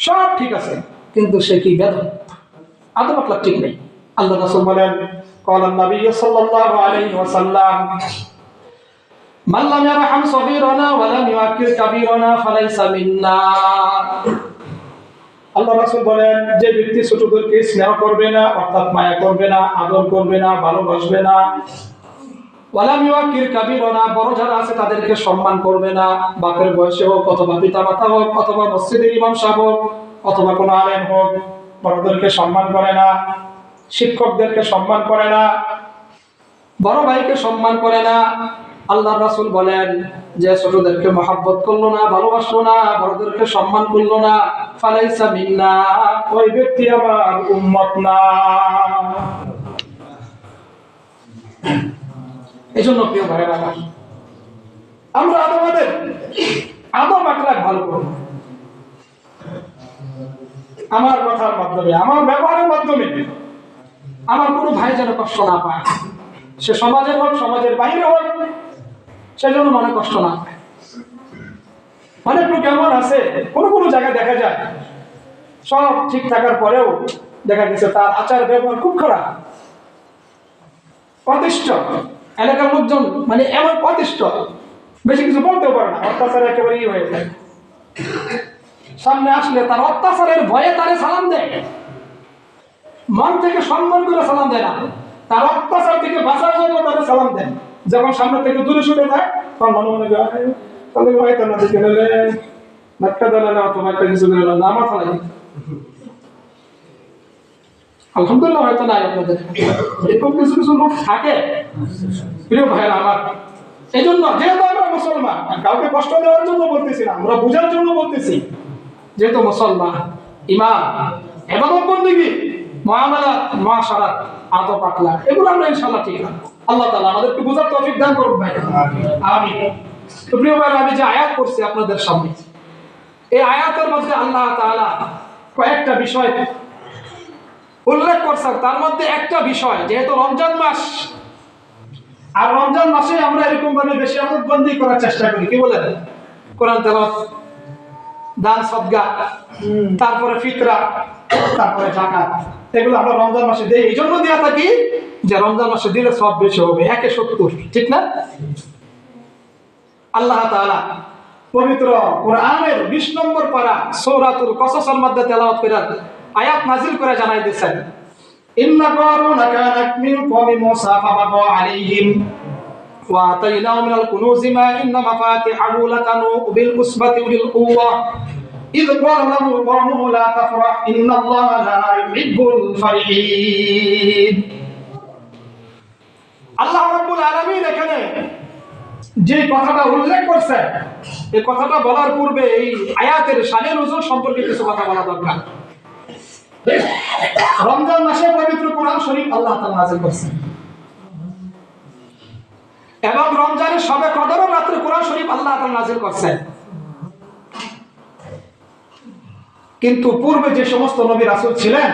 সব ঠিক আছে, কিন্তু সে কি বেদন, আদব আখলাক ঠিক নেই। আল্লাহ রাসূল বলেন, ক্বালা নবী সাল্লাল্লাহু আলাইহি ওয়াসাল্লাম, মান লাম ইয়ারহাম সগীরানা ওয়া লাম ইউআক্কির কাবীরানা ফালাইসা মিন্না। আল্লাহ রাসূল বলেন, যে ব্যক্তি ছোটদেরকে স্নেহ করবে না, অর্থাৎ মায়া করবে না, আদর করবে না, ভালোবাসবে না, ওয়া লাম ইউআক্কির কাবীরানা, বড় যারা আছে তাদেরকে সম্মান করবে না, বাপের বয়সে হোক অথবা পিতামাতা হোক অথবা মসজিদের ইমাম সাহেব হোক অথবা কোনো আলেম হোক, বড়দেরকে সম্মান করে না, শিক্ষকদেরকে সম্মান করে না, বড় ভাইকে সম্মান করে না। আল্লাহর রাসূল বলেন, যে ছোটদেরকে মহব্বত করলো না, ভালোবাসলো না, বড়দেরকে সম্মান করলো না, ফালাইসা মিন্না, ওই ব্যক্তি আমার উম্মত না। এই জন্য প্রিয় ভাইয়েরা আমার, আমরা আমাদের আদব আখলাক ভালো করব। আমার কথার মাধ্যমে, আমার ব্যবহারের মাধ্যমে আমার কোনো ভাই যেন কষ্ট না পায়, সে সমাজের হোক সমাজের বাইরে হোক, সেজন্য মনে কষ্ট না পায়। অনেক লোক এমন আছে, কোনো কোনো জায়গায় দেখা যায় সব ঠিক থাকার পরেও দেখা গেছে তার আচার ব্যবহার খুব খারাপ, অতিষ্ঠ, এলাকার লোকজন মানে এমন অতিষ্ঠ, বেশি কিছু বলতেও পারে না, অত্যাচার একেবারেই হয়ে যায়। সামনে আসলে তার অত্যাচারের ভয়ে তারে সালাম দেয়, মন থেকে সম্মান করে সালাম দেয় না, তার অত্যাচার থেকে বাঁচার জন্য তারে সালাম দেয়। যখন সামনে থেকে দূরে সরে যায় তখন মনে মনে তাহলে হয়তো না দেখে নিলে ধাক্কা দিলে অথবা একটা কিছু দিল না, আমার ফলাই আলহামদুলিল্লাহ হয়তো নাই আপনাদের এরকম কিছু কিছু লোক থাকে প্রিয় ভাইয়েরা আমার। এই জন্য যেহেতু আমরা মুসলমান, কাউকে কষ্ট দেওয়ার জন্য বলতেছি না, আমরা বোঝার জন্য বলতেছি, যেহেতু মুসলমান, ইমান, ইবাদত বন্দেগী, মুআমালাত, মুআশারাত, আদব আখলাক, এগুলো আমরা ইনশাআল্লাহ ঠিক রাখবো। আল্লাহ তাআলা আমাদেরকে বোঝার তৌফিক দান করুন ভাই, আমিন। তো প্রিয় ভাইরা, আমি যে আয়াত করছি আপনাদের সামনে, এই আয়াতের মধ্যে আল্লাহ তাআলা কয়েকটা বিষয় উল্লেখ করছেন। তার মধ্যে একটা বিষয়, যেহেতু রমজান মাস, আর রমজান মাসে আমরা এরকম ভাবে বেশি আমলবন্দি করার চেষ্টা করি, কি বলেন, কোরআন তেলাওয়াত, দান সদকা, তারপরে ফিতরা, তারপরে যাকাত, এগুলো আমরা রমজান মাসে দেই। এই জন্য দেয়া থাকি যে রমজান মাসে দিলে সব বেশি হবে, 170, ঠিক না? আল্লাহ তাআলা পবিত্র কোরআনের 20 নম্বর পারা সূরাতুল কসসের মধ্যে তেলাওয়াত করে আয়াত নাযিল করে জানাই দিয়েছেন, ইন্না কারুনা কানাত মিন কওমি মূসা ফাবাগা আলাইহিম ওয়া আতাইনাহু মিনাল কুনুজি মা ইন্না মাফাতিহাহু লাতানু বিল উসবাতি উলিল কুওয়া ইয ক্বালা লাহু কওমুহু লা তাফরাহ ইন্নাল্লাহা লা ইউহিব্বুল ফারিহিন। আল্লাহ রাব্বুল আলামিন এখানে যে কথাটা উল্লেখ করছেন, এই কথাটা বলার পূর্বে এই আয়াতের শানে নজুল সম্পর্কে কিছু কথা বলা দরকার। রমজান মাসে পবিত্র কোরআন শরীফ আল্লাহ তাআলা নাযিল করেছেন, এবং রমজানের শবে কদরের রাতে কোরআন শরীফ আল্লাহ তাআলা নাযিল করেছেন। কিন্তু পূর্বে যে সমস্ত নবী রাসূল ছিলেন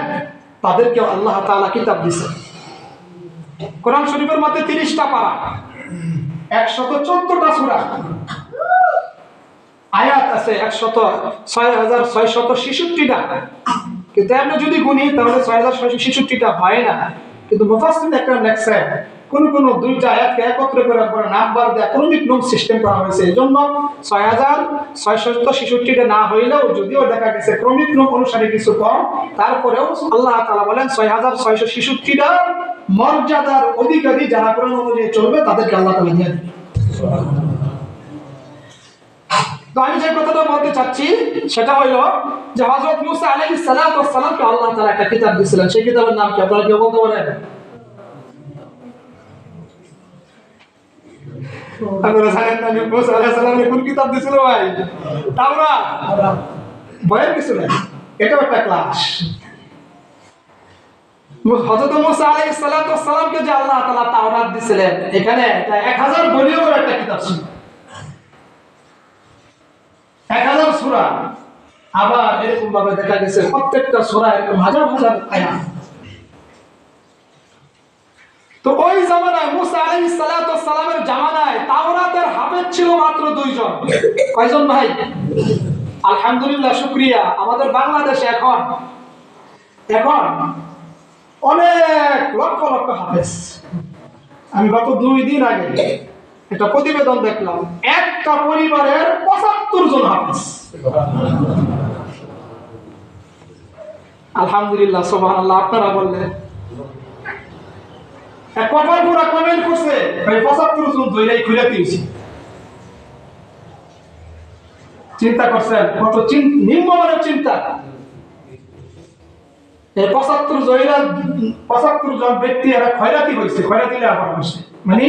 তাদেরকে আল্লাহ তাআলা কিতাব দিয়েছেন। কোরআন শরীফের মধ্যে 30টা পারা, 114টা সূরা, আয়াত আছে 6666টা, কিন্তু আপনি যদি গুনি তাহলে 6666টা হয় না। কিন্তু মুফাসসির একরাম লেখছেন কোন কোন দুইটা আয়াতকে একত্র করে পরে নাম্বার দেয়া ক্রমিক নং সিস্টেম করা হয়েছে। এজন্য 6666টা না হইলেও যদিও দেখা গেছে ক্রমিক নং অনুসারে কিছু কম, তারপরেও আল্লাহ তাআলা বলেন 6666টার মর্যাদার অধিকারী যারা কোরআন অনুযায়ী চলবে তাদেরকে আল্লাহ তাআলা দিয়ে দিবেন। তো আমি যে কথাটা বলতে চাচ্ছি সেটা হলো যে হযরত মুসা আলাইহিস সালাতু ওয়াস সালামকে আল্লাহ তাআলা একটা কিতাব দিয়েছিলেন। সেই কিতাবের নাম কি আপনারা কেউ বলতে পারেন? আপনারা জানেন না মুসা আলাইহিস সালামকে কোন কিতাব দিয়েছিল ভাই? তাওরাত। বয়ান কিছু না, এটাও একটা ক্লাস। হযরত মুসা আলাইহিস সালাতু ওয়াস সালামকে যে আল্লাহ তাআলা তাওরাত দিয়েছিলেন, এখানে 1000 ভলিউমের একটা কিতাব ছিল, 1000 সূরা। আবার এরকম ভাবে দেখা গেছে প্রত্যেকটা সূরা এরকম হাজার হাজার আয়াত। তো ওই জামানায় মুসা আলাইহিস সালাতু ওয়াস সালামের জামানায় তাওরাতের হাফেজ ছিল মাত্র 2 জন। কয়জন ভাই? আলহামদুলিল্লাহ, শুকরিয়া, আমাদের বাংলাদেশে এখন অনেক লক্ষ লক্ষ হাফেজ। আমি গত 2 দিন আগে একটা প্রতিবেদন দেখলাম, একটা পরিবারের 75 জন হাফেজ। আলহামদুলিল্লাহ, সুবহানাল্লাহ। আপনারা বললেন এক কপাল পুরা কমেন্ট করছে, ভাই 75 জন ধইরাই খুলে দিয়েছি। চিন্তা করছেন কত নিম্নমানের চিন্তা। এই 75 জন ব্যক্তি এরা খয়রাতি হয়েছে, খয়রাতিলে আবার হয়েছে, মানে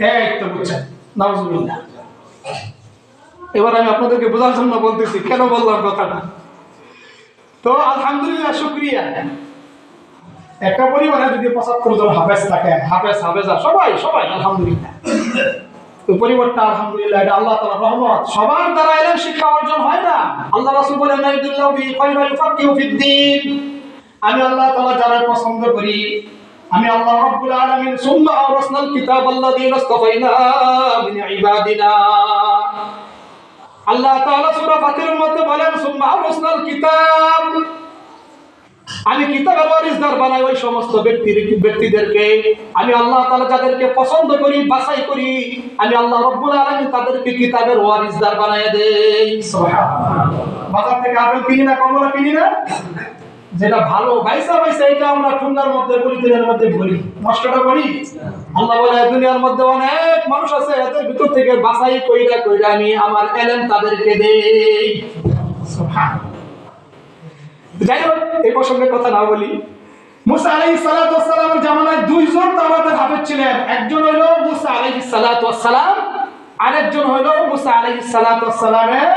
এই তো বুঝছেন, নাউজুবিল্লাহ। এবার আমি আপনাদেরকে বোঝার জন্য বলতেছি কেন বললাম কথাটা। তো আলহামদুলিল্লাহ, শুকরিয়া। একটা পরিবারে যদি 75 জন হাফেজ থাকে, হাফেজা সবাই সবাই আলহামদুলিল্লাহ, ওই পরিবারটা আলহামদুলিল্লাহ, এটা আল্লাহ তাআলার রহমত। সবার দ্বারা ইলম শিক্ষা অর্জন হয় না। আল্লাহ রাসূল বলেন নাইদুল্লাহ বি খায়রা ইউফাক্কিহু ফিদ্দীন, আমি আল্লাহ তাআলা যারা পছন্দ করি, আমি আল্লাহ রাব্বুল আলামিন সুম্মা আওরাসনাল কিতাবাল্লাযীনা ইসতাফাইনা মিন ইবাদিনা। আল্লাহ তাআলা সূরা ফাতিরের মধ্যে বলেন সুম্মা আওরাসনাল কিতাব, আমি কিতাবের ওয়ারিসদার বানাই ওই সমস্ত ব্যক্তিদেরকে, আমি আল্লাহ তাআলা যাদেরকে পছন্দ করি, বাছাই করি, আমি আল্লাহ রাব্বুল আলামিন তাদেরকে কিতাবের ওয়ারিসদার বানায় দেই। সুবহানাল্লাহ। বাজার থেকে আপেল কিনি না, কমলা কিনি না, যেটা ভালো বাইসা এটা আমরা ঠুঙ্গার মধ্যে পলিথিনের মধ্যে ভরি, নষ্টটা করি। আল্লাহ বলে দুনিয়ার মধ্যে অনেক মানুষ আছে, এদের ভিতর থেকে বাছাই কইরা কইরা আমি আমার ইলম তাদেরকে দেই। সুবহানাল্লাহ। যাই হোক, এই প্রসঙ্গে কথা না বলি। মুসা আলাইহিস সালাতু ওয়াস সালামের জামানায় দুইজন তাওরাতের হাফেজ ছিলেন। একজন হলো মুসা আলাইহিস সালাতু ওয়াস সালাম, আরেকজন হলো মুসা আলাইহিস সালাতু ওয়াস সালামের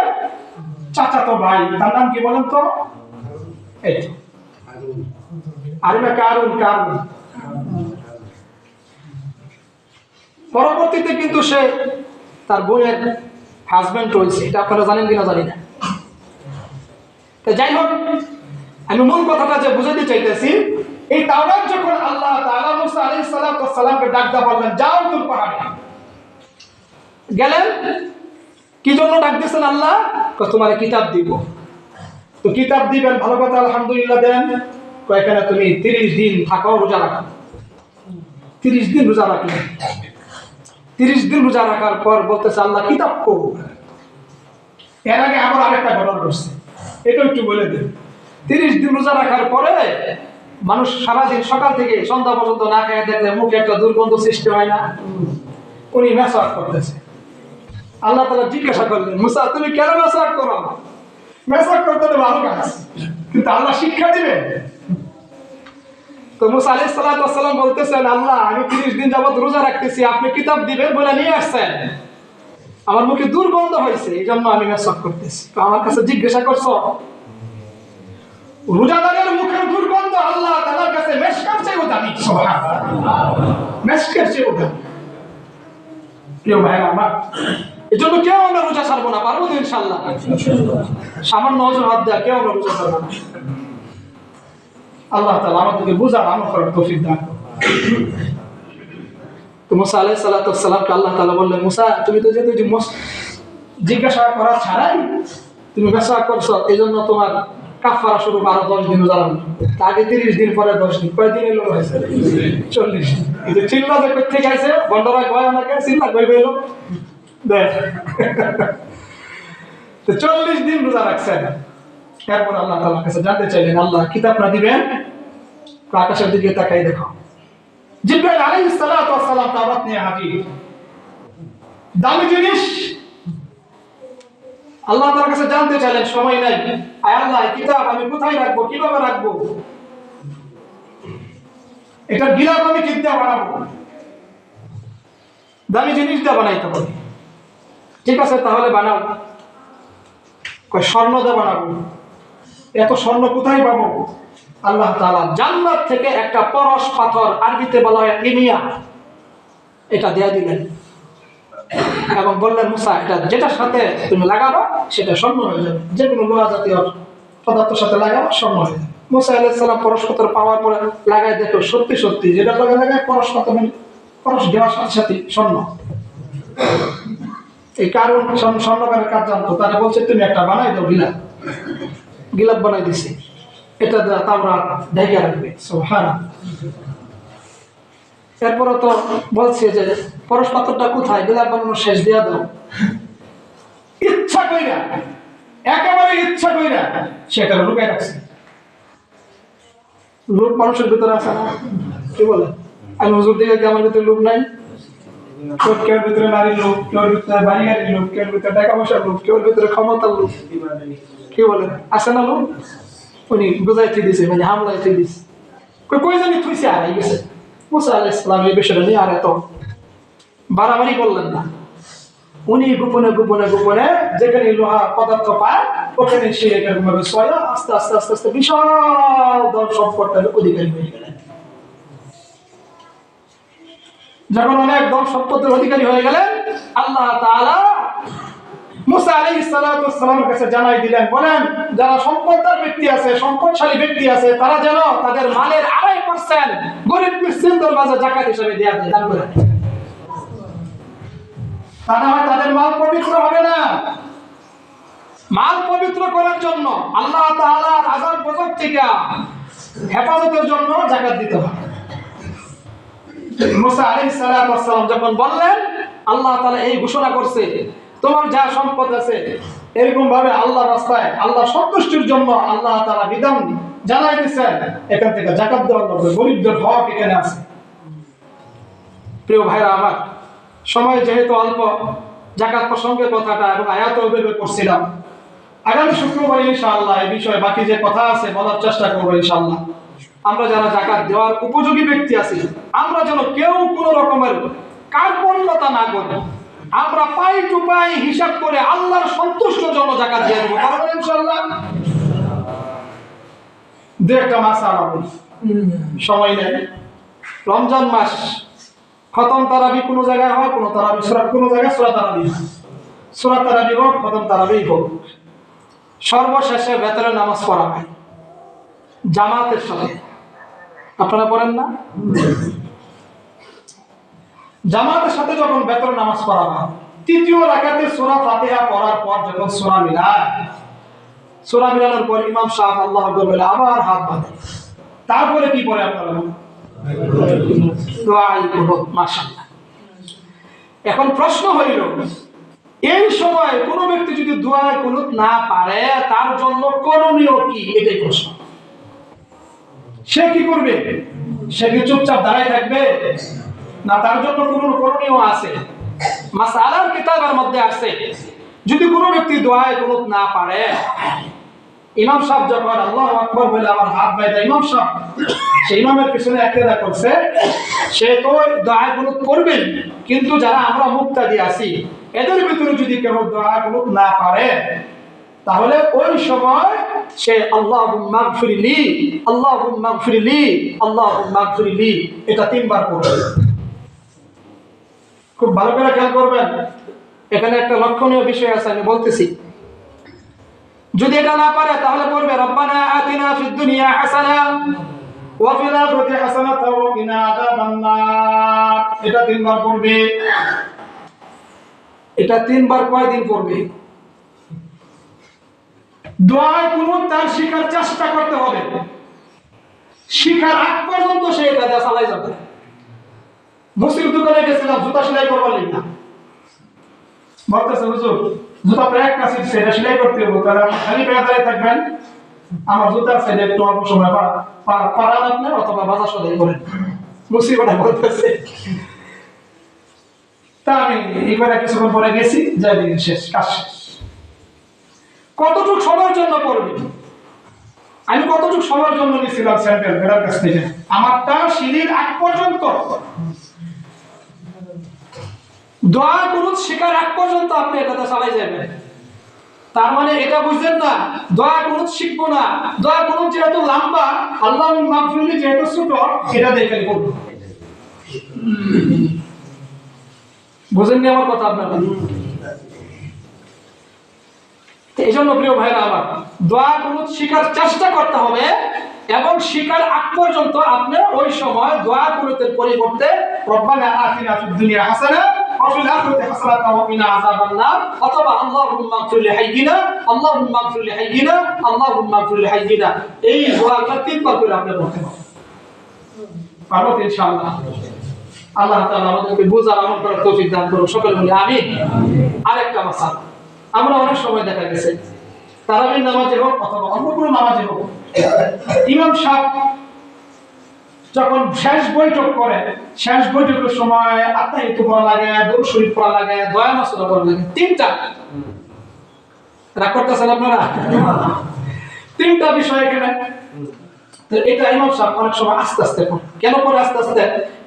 চাচাতো ভাই। তার নাম কি বলেন তো? এই আরবে কারুন। পরবর্তীতে কিন্তু সে তার বোনের হাজবেন্ড হয়েছে, এটা আপনারা জানেন কিনা জানি না। তো যাই হোক, আমি মূল কথাটা যে বুঝাতে চাইতেছি, এই তাওরাত যখন আল্লাহ তাআলা মুসা আলাইহিস সালাতু ওয়াস সালামকে ডাক দিয়ে বললেন যাও তুর পাহাড়ে গেলেন, কি জন্য ডাক দিয়েছেন আল্লাহ? তোমার কিতাব দিব। তো কিতাব দিবেন, ভালো কথা, আলহামদুলিল্লাহ দেন। এখানে তুমি 30 দিন থাকো, রোজা রাখো। 30 দিন রোজা রাখলেন। 30 দিন রোজা রাখার পর বলতেছে আল্লাহ কিতাব করো। এর আগে আবার আরেকটা ঘটনা ঘটছে, এটা একটু বলে দিন। 30 দিন রোজা রাখার পরে মানুষ সারাদিন সকাল থেকে সন্ধ্যা পর্যন্ত না খেয়ে দেখলে মুখে একটা দুর্গন্ধ সৃষ্টি হয় না? উনি মেসওয়াক করতেছে। আল্লাহ তাআলা জিজ্ঞাসা করলেন মুসা তুমি কেন মেসওয়াক করো? মেসওয়াক করতে তো ভালো কাজ, কিন্তু আল্লাহ শিক্ষা দিবেন। তো মুসা আলাইহিস সালাতু ওয়াস সালাম বলতেছেন আল্লাহ আমি 30 দিন যাবত রোজা রাখতেছি, আপনি কিতাব দিবেন বলে নিয়ে আসছেন, আমার মুখে দুর্গন্ধ হয়েছে, এই জন্য আমি মেসওয়াক করতেছি। তো আমার কাছে জিজ্ঞাসা করছো? রোজাদারের মুখের দুর্গন্ধ আল্লাহ তাআলার কাছে মেশকার চেয়েও দামি। সুবহানাল্লাহ, মেশকার চেয়েও দামি। প্রিয় ভাইরা আমার, এজন্য কেউ আমরা রোজা ছাড়বো না, পারবো তো ইনশাআল্লাহ? সামান্য অজুহাত দেয়া কেউ আমরা রোজা ছাড়বো না। আল্লাহ তাআলা আমাদেরকে বুঝার আমল করার তৌফিক দান করুন। তো মুসা আলাইহিস সালাতু ওয়াস সালামকে আল্লাহ তাআলা বললেন মুসা তুমি তো যেহেতু জিজ্ঞাসা করা ছাড়াই তুমি মেসওয়াক করছো, এইজন্য তোমার কাফারা স্বরূপ আরো 10 দিন রোজা রাখবে। আগে 30 দিন, পরে 10 দিন, কয় দিন এলো হয়েছে? 40 দিন। এই যে চিল্লা যে করতে গেছে বন্ধরা কয় আমাকে চিল্লা কইবে এলো দেখ। তো 40 দিন রোজা রাখছেন। এরপর আল্লাহ তাআলার কাছে জানতে চাইলেন আল্লাহ কিতাব না দিবেন? আকাশের দিকে তাকাই দেখো, জিবরাইল আলাইহিস সালাতু ওয়াস সালাম তাওরাত নিয়ে হাজির। দামি জিনিস। আল্লাহ তাআলার কাছে জানতে চাইলেন, সময় নাই, আয় আল্লাহ কিতাব আমি কোথায় রাখবো, কিভাবে রাখবো, এটা গিলাফ আমি কি দিয়ে বানাবো? দামি জিনিস দিয়ে বানাইতে হবে। ঠিক আছে তাহলে বানাও। কয় স্বর্ণ দিয়ে বানাবো। এত স্বর্ণ কোথায় পাবো? আল্লাহ তাআলা জান্নাত থেকে একটা পরশ পাথর, আরবিতে বলা হয় ইমিয়া, এটা দেয়া দিলেন এবং বললেন মুসা এটা যেটার সাথে তুমি লাগাবো সেটা স্বর্ণ হয়ে যাবে, যে কোনো লোহা জাতীয় পদার্থের সাথে লাগাবো স্বর্ণ হয়ে যাবে। মুসা আলাইহিস সালাম পরশ পাথর পাওয়ার পরে লাগাই দেখো সত্যি সত্যি যেটা লাগায় পরশ পাথর, পরশ দেওয়ার সাথে সাথে স্বর্ণ। এই কারণ স্বর্ণকারের কাজ জানতো, তারা বলছে তুমি একটা বানাই দাও, গিলাপ বানাই দিছি, এটা তাওরাত ঢেকে রাখবে। সুবহানাল্লাহ। এরপরে তো বলছে যে পরশ পাথরটা কোথায়, গিলাপ বানানো শেষ দিয়া দাও। ইচ্ছা কইরা, একেবারে ইচ্ছা কইরা সেটা লুকায় রাখছে। লোক মানুষের ভিতরে আছে না? কি বলে আমি হুজুর দিকে কি আমার ভিতরে লোক নাই? কেউ ভিতরে নারীর লোক, কেউ ভিতরে বাড়ি গাড়ির লোক, কেউ ভিতরে টাকা পয়সার লোক, কেউ ভিতরে ক্ষমতার লোক, কি বলে আছে না লোক? উনি বুঝাইতে দিছে, মানে হামলাইতে দিছে। কই জানি থুইছে আর গেছে। মুসা আলাইহিস সালাম এই বিষয়টা নিয়ে আর এত বাড়াবাড়ি করলেন না। উনি গোপনে গোপনে গোপনে যেখানে লোহা পদার্থ পায় ওখানে সে এরকম ভাবে সয়া আস্তে আস্তে আস্তে আস্তে বিশাল ধন সম্পদের অধিকারী হয়ে গেলেন। যখন অনেক ধন সম্পদের অধিকারী হয়ে গেলেন, আল্লাহ তাআলা মুসা আলাইহিস সালাতু ওয়াস সালামের কাছে জানাই দিলেন, বলেন যারা সম্পদদার ব্যক্তি আছে, সম্পদশালী ব্যক্তি আছে, তারা যেন তাদের মালের 2.5% গরিব মিসকিনদের মাঝে যাকাত হিসেবে দেয়া দেয়, দান করে। তা না হয় তাদের মাল পবিত্র হবে না। মাল পবিত্র করার জন্য, আল্লাহ তাআলার আযাব গজব থেকে হেফাজতের জন্য যাকাত দিতে হবে। মুসা আলাইহিস সালাতু ওয়াস সালাম যখন বললেন, আল্লাহ তাআলা এই ঘোষণা করছে, তোমার যা সম্পদ আছে এরকম ভাবে আল্লাহর রাস্তায় আল্লাহ সন্তুষ্টির জন্য আল্লাহ তাআলা বিধান জানাই দিয়েছেন, এখান থেকে যাকাত দেওয়া হবে, গরিবদের হক এখানে আছে। প্রিয় ভাইরা আমার, সময় যেহেতু অল্প, যাকাত প্রসঙ্গে কথাটা এবং আয়াত ওইভাবে করছিলাম। আগামী শুক্রবারে ইনশাআল্লাহ এই বিষয়ে বাকি যে কথা আছে বলার চেষ্টা করবো ইনশাআল্লাহ। আমরা যারা যাকাত দেওয়ার উপযোগী ব্যক্তি আছি, আমরা যেন কেউ কোনো রকমের কার্পণ্যতা না করি। আমরা পাই টু পাই হিসাব করে আল্লাহর সন্তুষ্টির জন্য যাকাত দিয়ে দেবো, পারবেন ইনশাআল্লাহ? দু একটা মাস আরো সময় নেই। রমজান মাস, খতম তারাবি কোন জায়গায় হয়, কোন তারাবি সূরা, কোন জায়গায় সূরা তারাবি হয়। সূরা তারাবি হোক, খতম তারাবি হোক, সর্বশেষে বেতনের নামাজ পড়া হয় জামাতের সাথে। আপনারা পড়েন না? জামাতের সাথে যখন বেতনের নামাজ পড়া হয়, তৃতীয় রাকাতে সূরা ফাতিহা পড়ার পর যখন সূরা মিলায়, সূরা মিলানোর পর ইমাম সাহেব আল্লাহু আকবার বলে আবার হাত বাঁধে, তারপরে কি পড়ে আপনারা? দোয়াই কুনুত। মাশাআল্লাহ। এখন প্রশ্ন হইল, এই সময় কোন ব্যক্তি যদি দোয়া কুনুত না পারে, তার জন্য করণীয় কি? এটাই প্রশ্ন। সে কি করবে? সে কি চুপচাপ দাঁড়ায় থাকবে, না তার জন্য কোনো করণীয় আছে? মাসআলার কিতাবের মধ্যে আছে, যদি কোনো ব্যক্তি দোয়া কুনুত না পারে, ইমাম সাহেব যখন আল্লাহু আকবার বলে আমার হাত বাইদা, ইমাম সাহেব সেই ইমামের পিছনে ইক্তেদা করছে, সে তো দোয়া কুনুত করবে, কিন্তু যারা আমরা মুক্তাদি আছি এদের ভিতরে যদি কেউ দোয়া কুনুত না পারে, তাহলে ওই সময় সে আল্লাহুম্মা গফিরলি, আল্লাহুম্মা গফিরলি, আল্লাহুম্মা গফিরলি এটা 3 বার পড়বে। খুব ভালো করে খেয়াল করবেন, এখানে একটা লক্ষণীয় বিষয় আছে, আমি বলতেছি। যদি এটা না পারে তাহলে পড়বে রব্বানা আতিনা ফিদ দুনিয়া হাসানা ওয়া ফিল আখিরাতি হাসানাতাও ওয়া কিনা আযাবান নার। এটা 3 বার পড়বে। এটা 3 বার কয়দিন পড়বে? দোয়ায় কুনুত তার শিখার চেষ্টা করতে হবে, শিখার আগ পর্যন্ত সে এটা দিয়ে চালাই যাবে। মুসলিম দোকানে গেছিলাম জুতা সেলাই করবার লাগি, বলতেছে হুজুর জুতা প্যাক কাছে সেটা সেলাই করতে হবে, তাহলে খালি পায়ে দাঁড়িয়ে থাকবেন, আমার জুতার সাইডে একটু অল্প সময় পারান আপনি, অথবা বাজার সদাই করেন। মুসিবটা বলতেছে। তা আমি এবারে কিছুক্ষণ পরে গেছি, যাই দিন শেষ, কাজ শেষ। কতটুকু সময়ের জন্য পড়বে? আমি কতটুকু সময়ের জন্য নিয়েছিলাম সেন্ট্রাল বেড়ার কাছ থেকে, আমারটা সিঁড়ির আগ পর্যন্ত। দোয়া কুনুত শিকার আগ পর্যন্ত আপনি এটাতে চালাই যাবেন। তার মানে এটা বুঝলেন না দোয়া কুনুত শিখবো না, দোয়া কুনুত যেহেতু লম্বা, আল্লাহুম্মা গফিরলি যেহেতু ছোট, এটা দেখে করব। বুঝেননি আমার কথা আপনারা? এই জন্য প্রিয় ভাইরা আমার, দোয়া কুনুত শিখার চেষ্টা করতে হবে, এবং শিখার আগ পর্যন্ত আপনি ওই সময় দোয়া কুনুতের পরিবর্তে রব্বানা আতিনা ফিদ দুনিয়া হাসানা ওয়া ফিল আখিরাতি হাসানাতাও ওয়া কিনা আযাবান নার, অথবা আল্লাহুম্মা গফিরলি হাইয়িনা, আল্লাহুম্মা গফিরলি হাইয়িনা, আল্লাহুম্মা গফিরলি হাইয়িনা, এই দোয়াটা 3 বার করে আপনি পড়তে হবে। পারবেন ইনশাআল্লাহ? আল্লাহ তাআলা আমাদেরকে বুঝার আমল করার তৌফিক দান করুন, সকলে বলি আমিন। আরেকটা মাসালা, আমরা অনেক সময় দেখা গেছে তারাবির নামাজে হোক অথবা অন্য কোনো নামাজে হোক, ইমাম সাহেব যখন শেষ বৈঠক করে, শেষ বৈঠকের সময় আত্মাহিত পড়া লাগে, দরুদ শরীফ পড়া লাগে, দোয়া মাসুরা পড়া লাগে, 3টা। রাগ করতেছেন আপনারা? 3টা বিষয় এখানে। তো এটা ইমাম সাহেব অনেক সময় আস্তে আস্তে পড়ে। কেন পড়ে আস্তে আস্তে?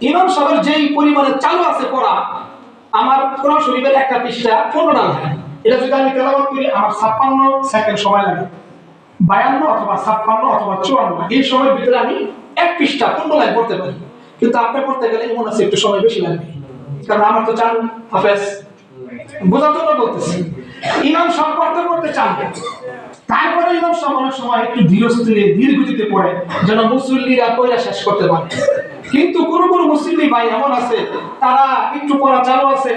ইমাম সাহেবের যেই পরিমাণে চালু আছে পড়া, আমার কোরআন শরীফের একটা পৃষ্ঠা 15 লাগে। এটা যদি আমি তেলাওয়াত করি আমার 56 সেকেন্ড সময় লাগে, 52 অথবা 56 অথবা 54, এই সময়ের ভিতরে আমি এক পৃষ্ঠা 15 লাইন পড়তে পারি। কিন্তু আপনি পড়তে গেলে মনে হচ্ছে একটু সময় বেশি লাগবে, কারণ আমার তো চান হাফেজ, বোঝার জন্য বলতেছি। ইমাম সাহেব পড়তে পড়তে চান, তারপরে ইমাম সাহেব অনেক সময় একটু ধীর স্থিরে ধীর গতিতে পড়ে যেন মুসল্লিরা পড়া শেষ করতে পারে। কিন্তু কোন কোন মুসল্লি ভাই এমন আছে, তারা একটু পড়া চালু আছে,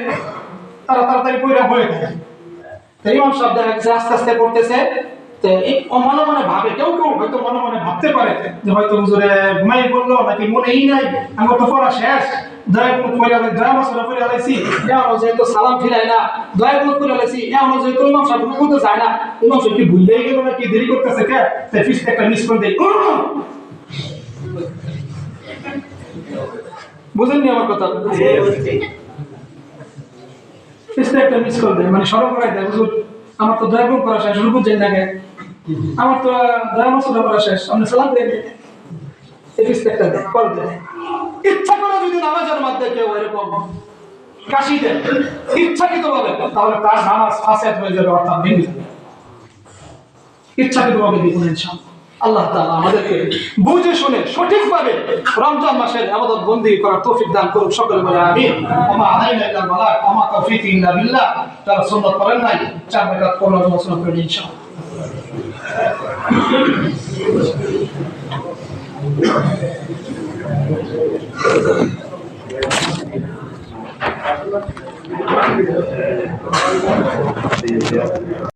তারা তাড়াতাড়ি পড়া হয়ে যায়। তো ইমাম সাহেব দেখা গেছে আস্তে আস্তে পড়তেছে, তো মনে মনে ভাবে, কেউ কেউ হয়তো মনে মনে ভাবতে পারে যে হয়তো হুজুরে ঘুমাই পড়লো নাকি মনেই নাই, আমার তো পড়া শেষ, দয়া মাসুরা পড়ে আলাইছি, এমন যেহেতু সালাম ফিরাই না, দয়া করে আলাইছি, এমন যেহেতু ইমাম সাহেব রুকুতে যায় না, ইমাম সাহেব কি ভুলেই গেল নাকি, দেরি করতেছে কে, তাই ফিসটা একটা মিস করে দেই। বুঝেননি আমার কথা? ফিসটা একটা মিস করে দেয়, মানে সরব করাই দেয়, হুজুর আমার তো দয়া করা শেষ, রুকু যাই না, আমার তো দয়া মাসুরা করা শেষ, আপনি সালাম দিয়ে দেয়, এই ফিসটা একটা দেয় করে দেয়। ইচ্ছা করে যদি নামাজের মধ্যে কেউ এরকম কাশি দেন ইচ্ছাকৃতভাবে, তাহলে তার নামাজ ফাসাদ হয়ে যাবে, অর্থাৎ ভেঙে যাবে। ইচ্ছাকৃতভাবে দেখুন ইনশাআল্লাহ আল্লাহ তাআলা আমাদেরকে বুঝে শুনে সঠিকভাবে রমজান মাসের ইবাদত বন্দি করার তৌফিক দান করুন, সকলে বলে আমিন। ওমা আলাইনা ইল্লাল বালাগ ওয়া মা তাওফীকি ইল্লা বিল্লাহ। যারা সুন্নাত পড়েন নাই 4 রাকাত পড়ার জন্য সুন্নাত পড়েন ইনশাআল্লাহ।